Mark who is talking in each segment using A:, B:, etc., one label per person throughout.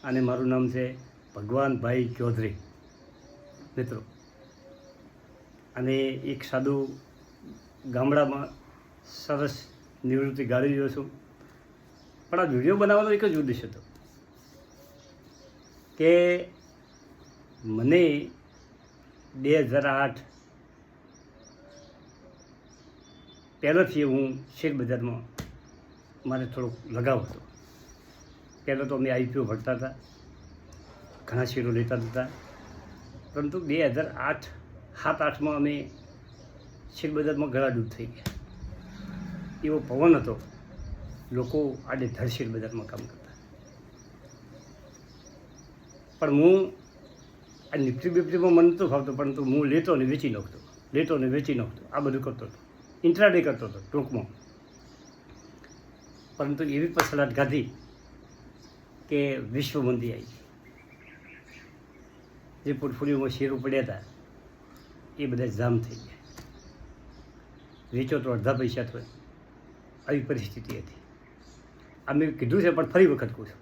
A: અને મારું નામ છે ભગવાનભાઈ ચૌધરી મિત્રો. અને એક સાદું ગામડામાં સરસ નિવૃત્તિ ગાળી રહ્યો છું. પણ આ વિડીયો બનાવવાનો એક જ ઉદ્દેશ હતો કે મને 2008 પહેલાંથી હું શેર બજારમાં મારે થોડોક લગાવ હતો. પહેલાં તો અમે આઈપીઓ ભરતા હતા, ઘણા શેરો લેતા હતા, પરંતુ 2007-8માં અમે શેર બજારમાં ગળાડૂબ થઈ ગયા. એવો પવન હતો, લોકો આડેધડ શેર બજારમાં કામ કરતા. પણ હું આ નિફ્ટી બિફ્ટીમાં મને નહોતું ફાવતું, પરંતુ હું લેતો ને વેચી નાખતો, આ બધું કરતો હતો, ઇન્ટ્રાડે કરતો હતો ટૂંકમાં. પરંતુ એવી પછલાટ ગાધી કે વિશ્વ મંદી આવી. જે પોર્ટફોલિયોમાં શેરો પડ્યા હતા એ બધા જામ થઈ ગયા. વેચો તો અડધા પૈસા થાય, આવી પરિસ્થિતિ હતી. આ મેં કીધું છે પણ ફરી વખત કહું છું.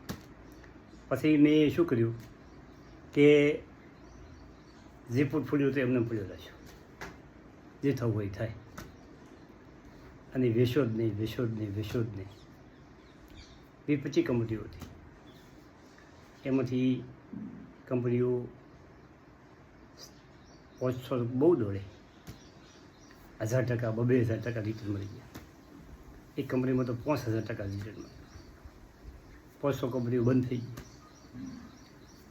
A: પછી મેં શું કર્યું કે જે પોર્ટફોલિયો તો એમને પડ્યો રાખ્યો, જે થવું હોય થાય, અને વેચો જ નહીં. 25 કંપનીઓ હતી, એમાંથી કંપનીઓ 500 બહુ દોડે, 1000%, 2000% રિટર્ન મળી ગયા. એક કંપનીમાં તો 5000% રિટર્ન મળ્યું. 500 કંપનીઓ બંધ થઈ ગઈ.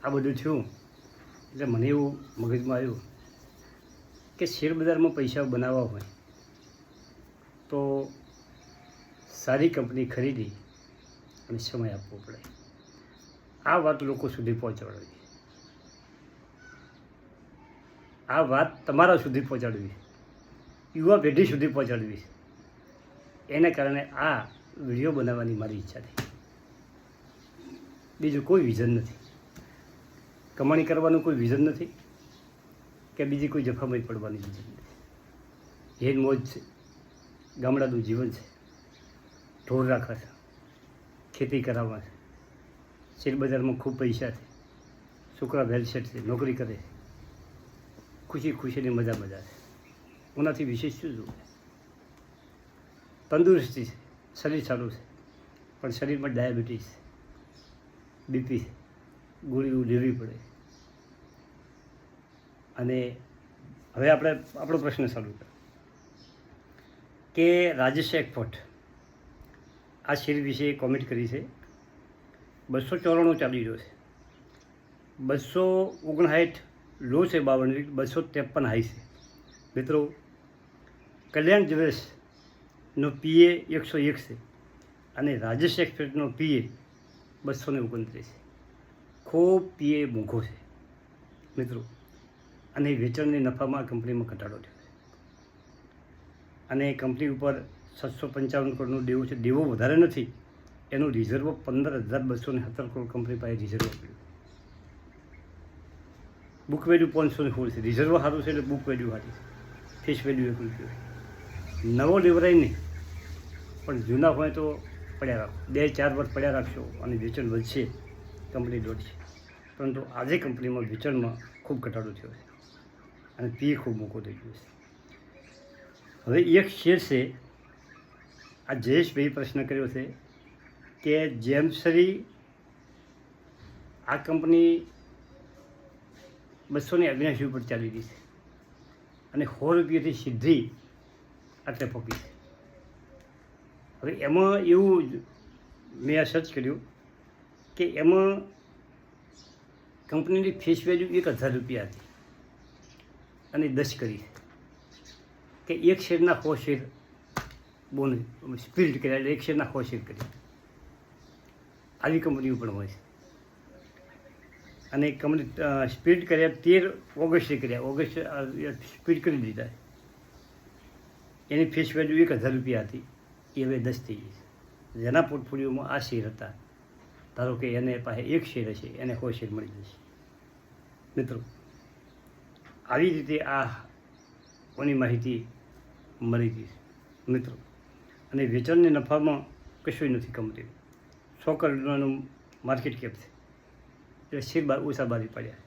A: આ બધું થયું એટલે મને એવું મગજમાં આવ્યું કે શેર બજારમાં પૈસા બનાવવા હોય તો સારી કંપની ખરીદી અને સમય આપવો પડે. આ વાત લોકો સુધી પહોંચાડવી, આ વાત તમારા સુધી પહોંચાડવી, યુવા પેઢી સુધી પહોંચાડવી. એના કારણે આ વિડીયો બનાવવાની મારી ઈચ્છા થઈ. બીજું કોઈ વિઝન નથી, કમાણી કરવાનું કોઈ વિઝન નથી, કે બીજી કોઈ જફામાં પડવાની વિઝન નથી. હેન મોજ છે, ગામડાનું જીવન છે, ઢોર રાખવા છે, ખેતી કરાવવા છે, શેર બજારમાં ખૂબ પૈસા છે, છોકરા વેલસેટ છે, નોકરી કરે છે, ખુશીની મજા છે. ઓનાથી વિશેષ શું જોવે? તંદુરસ્તી છે, શરીર સારું છે, પણ શરીરમાં ડાયાબિટીસ, બીપી, ગોળીઓ લેવી પડે. અને હવે આપણે આપણો પ્રશ્ન ચાલુ કરીએ કે રાજેશ એક્સપોર્ટ આ શેર વિશે કોમેન્ટ કરી છે. 294 ચાલી રહ્યો છે, 259 લો છે, 52, 253 હાઈ છે. મિત્રો, કલ્યાણ જ્વેલર્સનો PA 101 છે અને રાજેશ એક્સપોર્ટનો PA 229 છે. ખૂબ PA મોંઘો છે મિત્રો. અને વેચાણની નફામાં કંપનીમાં ઘટાડો થયો છે. અને કંપની ઉપર 755 કરોડનું દેવું છે. દેવો વધારે નથી, એનું રિઝર્વ 15,270 કરોડ કંપની પાસે રિઝર્વ પડ્યું. બુક વેલ્યુ 516 છે. રિઝર્વ સારું છે એટલે બુક વેલ્યુ સારી છે. ફેસ વેલ્યુ 1 રૂપિયો. નવો લેવરાય નહીં, પણ જૂના હોય તો પડ્યા રાખો. 2-4 વર્ષ પડ્યા રાખશો અને વેચાણ વધશે, કંપની દોડશે. પરંતુ આજે કંપનીમાં વેચાણમાં ખૂબ ઘટાડો થયો છે અને PA ખૂબ મોંઘો થઈ ગયો છે. હવે એક શેર છે, આ જયેશભાઈ પ્રશ્ન કર્યો છે કે જેમસરી આ કંપની 279 ઉપર ચાલી રહી છે અને 100 રૂપિયાથી સીધી આટલે પહોંચી છે. હવે એમાં એવું મેં આ સર્ચ કર્યું કે એમાં કંપનીની ફેસ વેલ્યુ 1000 રૂપિયા હતી અને 10 કરી કે એક શેરના 100 શેર બોન સ્પ્લિટ કર્યા, એટલે એક શેરના 100 શેર કરી. આવી કંપનીઓ પણ હોય છે. અને કંપની સ્પ્લિટ કર્યા 13 ઓગસ્ટે કર્યા, ઓગસ્ટ સ્પ્લિટ કરી દીધા. એની ફેસ વેલ્યુ 1000 રૂપિયા હતી, એ હવે 10 થઈ ગઈ છે. જેના પોર્ટફોલિયોમાં આ શેર હતા, ધારો કે એને પાસે એક શેર હશે, એને 100 શેર મળી જશે. મિત્રો, આવી રીતે આ કોની માહિતી મળી હતી મિત્રો. અને વેચાણની નફામાં કશું નથી કંપની. 100 કરોડનું માર્કેટ કેપ છે એટલે શેર ઓછા બારી પડ્યા.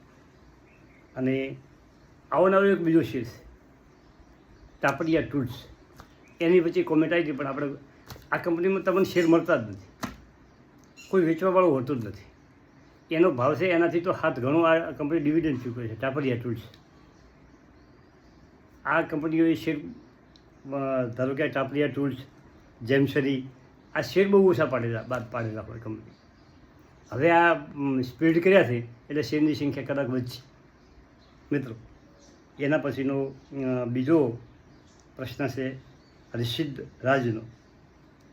A: અને આવો નવો એક બીજો શેર છે ટાપરિયા ટૂલ્સ. એની વચ્ચે કોમેન્ટ આવી હતી, પણ આપણે આ કંપનીમાં તમને શેર મળતા જ નથી, કોઈ વેચવાવાળો હોતો જ નથી. એનો ભાવ છે એનાથી તો 7 ગણો આ કંપની ડિવિડન્ડ ચૂકવે છે, ટાપરિયા ટૂલ્સ. આ કંપનીઓએ શેર ધારો કે ટાપરિયા ટૂલ્સ, જેમસરી, આ શેર બહુ ઓછા પાડેલા હોય કંપની. હવે આ સ્પીડ કર્યા છે એટલે શેરની સંખ્યા કદાચ વધશે. મિત્રો, એના પછીનો બીજો પ્રશ્ન છે રિશિદ રાજનો.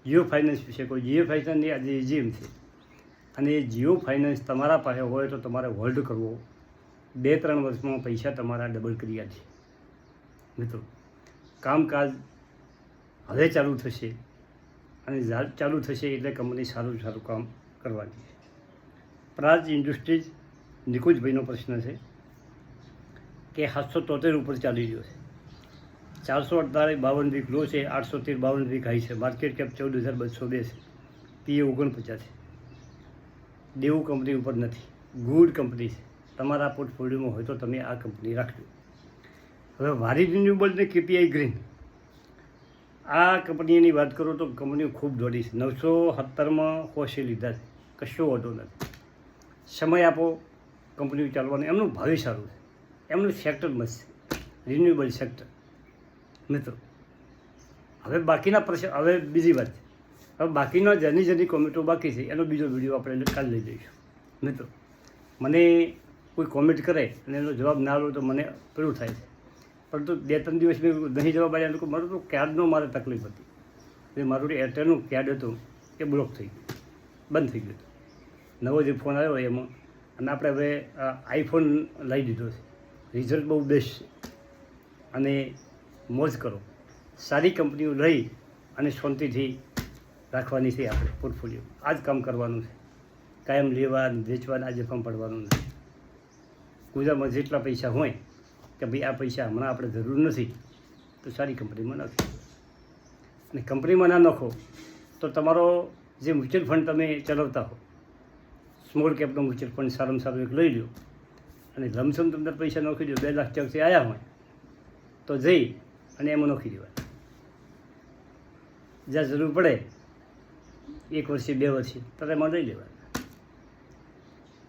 A: જીઓ ફાઇનાન્સ વિશે કોઈ. જીઓ ફાઇનાન્સની આજે એજીએમ છે, અને જીઓ ફાઇનાન્સ તમારા પાસે હોય તો તમારે હોલ્ડ કરવો. 2-3 વર્ષમાં પૈસા તમારા ડબલ કર્યા છે. મિત્રો, કામકાજ હવે ચાલુ થશે, અને ચાલુ થશે એટલે કંપની સારું કામ કરવાની છે. પ્રાજ ઇન્ડસ્ટ્રીઝ નિકુંજભાઈનો પ્રશ્ન છે કે 773 ઉપર ચાલી રહ્યો છે, 458 વીક લો છે, 813 વીક હાઈ છે, માર્કેટ કેપ 14,202 છે, પીએ 49 છે. દેવું કંપની ઉપર નથી, ગુડ કંપની છે. તમારા પોર્ટફોલિયોમાં હોય તો તમે આ કંપની રાખજો. હવે વારી રિન્યુએબલ ને કેપીઆઈ ગ્રીન, આ કંપનીની વાત કરું તો કંપનીઓ ખૂબ દોડી છે. 970માં કોશે લીધા છે, કશો વાંધો નથી. સમય આપો, કંપનીઓ ચાલવાનું. એમનું ભાવિ સારું છે, એમનું સેક્ટર મસ્ત છે, રિન્યુએબલ સેક્ટર. મિત્રો, હવે બાકીના પ્રશ્ન, હવે બીજી વાત છે. હવે બાકીના જેની કોમેન્ટો બાકી છે એનો બીજો વિડીયો આપણે કાલે લઈ જઈશું. મિત્રો, મને કોઈ કોમેન્ટ કરે અને એનો જવાબ ના લો તો મને પેલું થાય છે, પરંતુ 2-3 દિવસ મેં નહીં જવાબ આવ્યા. લોકો મારું તો કાર્ડનો મારે તકલીફ હતી, એટલે મારું એરટેલનું કાર્ડ હતું એ બ્લોક થઈ ગયું, બંધ થઈ ગયું. નવો જે ફોન આવ્યો એમાં, અને આપણે હવે આઈફોન લઈ દીધો છે. રિઝલ્ટ બહુ બેસ્ટ છે, અને મોજ કરો. સારી કંપનીઓ લઈ અને શાંતિથી રાખવાની છે આપણે પોર્ટફોલિયો. આ જ કામ કરવાનું છે, કાયમ લેવા વેચવાના આજે ફોર્મ પડવાનું નથી. ગુજરાતમાં જેટલા પૈસા હોય કે ભાઈ આ પૈસા હમણાં આપણે જરૂર નથી તો સારી કંપનીમાં નાખો. અને કંપનીમાં ના નાખો તો તમારો જે મ્યુચ્યુઅલ ફંડ તમે ચલાવતા હો, સ્મોલ કેપનો મ્યુચ્યુઅલ ફંડ સારામાં સારું એક લઈ લો, અને લમસમ તમને પૈસા નાખી દો. 2 લાખ ચાકથી આવ્યા હોય તો જઈ અને એમાં નાખી દેવાય. જ્યાં જરૂર પડે 1 વર્ષે 2 વર્ષે ત્યારે એમાં લઈ લેવાય.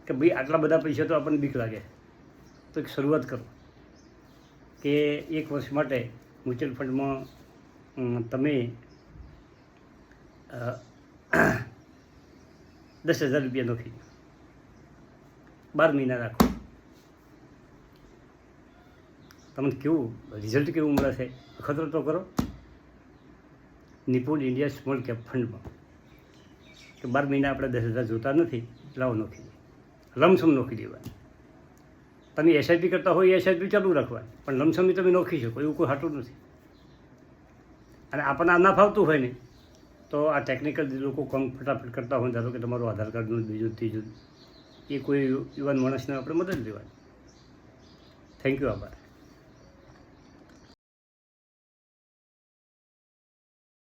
A: કે ભાઈ આટલા બધા પૈસા તો આપણને બીક લાગે, તો એક શરૂઆત કરો કે 1 વર્ષ માટે મ્યુચ્યુઅલ ફંડમાં તમે 10,000 રૂપિયા નાખી દો, 12 મહિના રાખો. તમને કેવું રિઝલ્ટ કેવું મળે છે ખતરો તો કરો. નિપુણ ઇન્ડિયા સ્મોલ કેપ ફંડમાં કે 12 મહિના આપણે 10,000 જોતા નથી, લાવો નાખી દે, લમસમ નાખી દેવાય. તમે એસઆઈપી કરતા હોય એસઆઈપી ચાલુ રાખવાની, પણ લમસમી તમે નાખી શકો એવું કોઈ હાટું નથી. અને આપણને આ ના ફાવતું હોય ને તો આ ટેકનિકલ જે લોકો કામ ફટાફટ કરતા હોય, ધારો કે તમારું આધાર કાર્ડનું બીજું ત્રીજું, એ કોઈ યુવાન માણસને આપણે મદદ લેવાની. થેન્ક યુ, આભાર.